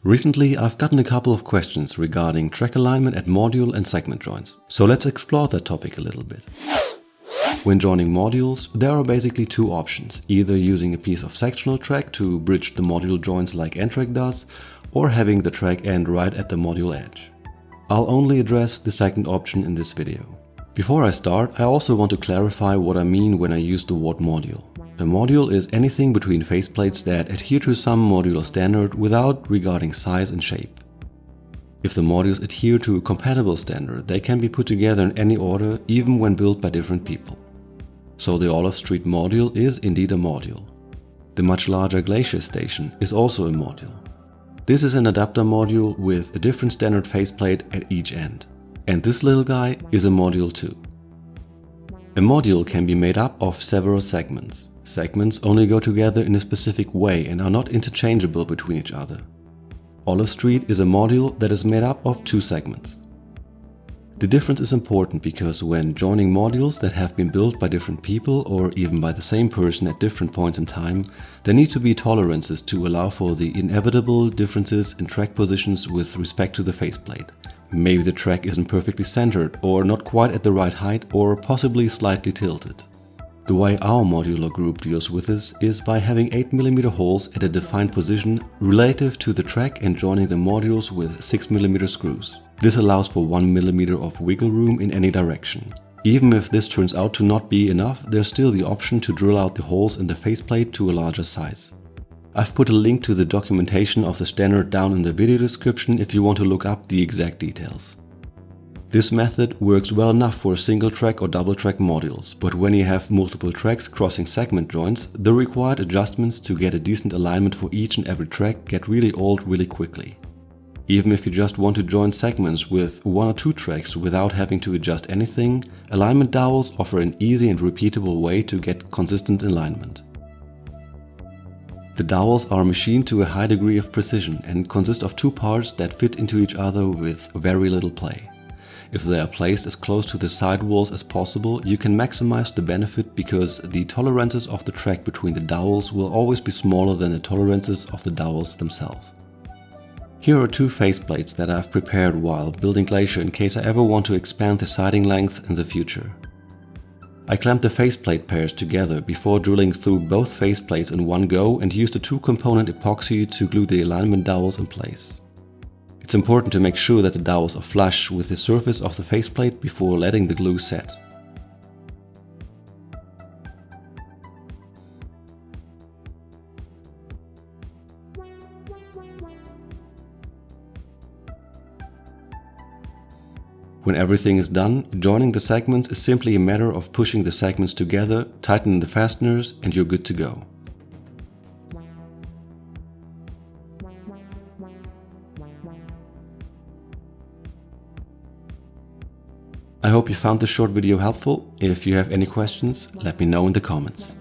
Recently, I've gotten a couple of questions regarding track alignment at module and segment joints, so let's explore that topic a little bit. When joining modules, there are basically two options, either using a piece of sectional track to bridge the module joints like N-Track does, or having the track end right at the module edge. I'll only address the second option in this video. Before I start, I also want to clarify what I mean when I use the word module. A module is anything between faceplates that adhere to some modular standard without regarding size and shape. If the modules adhere to a compatible standard, they can be put together in any order, even when built by different people. So the Olive Street module is indeed a module. The much larger Glacier station is also a module. This is an adapter module with a different standard faceplate at each end. And this little guy is a module too. A module can be made up of several segments. Segments only go together in a specific way and are not interchangeable between each other. Olive Street is a module that is made up of two segments. The difference is important because when joining modules that have been built by different people or even by the same person at different points in time, there need to be tolerances to allow for the inevitable differences in track positions with respect to the faceplate. Maybe the track isn't perfectly centered or not quite at the right height or possibly slightly tilted. The way our modular group deals with this is by having 8mm holes at a defined position relative to the track and joining the modules with 6mm screws. This allows for 1mm of wiggle room in any direction. Even if this turns out to not be enough, there's still the option to drill out the holes in the faceplate to a larger size. I've put a link to the documentation of the standard down in the video description if you want to look up the exact details. This method works well enough for single track or double track modules, but when you have multiple tracks crossing segment joints, the required adjustments to get a decent alignment for each and every track get really old really quickly. Even if you just want to join segments with one or two tracks without having to adjust anything, alignment dowels offer an easy and repeatable way to get consistent alignment. The dowels are machined to a high degree of precision and consist of two parts that fit into each other with very little play. If they are placed as close to the sidewalls as possible, you can maximize the benefit because the tolerances of the track between the dowels will always be smaller than the tolerances of the dowels themselves. Here are two faceplates that I've prepared while building Glacier in case I ever want to expand the siding length in the future. I clamped the faceplate pairs together before drilling through both faceplates in one go and used a two-component epoxy to glue the alignment dowels in place. It's important to make sure that the dowels are flush with the surface of the faceplate before letting the glue set. When everything is done, joining the segments is simply a matter of pushing the segments together, tightening the fasteners, and you're good to go. I hope you found this short video helpful. If you have any questions, let me know in the comments.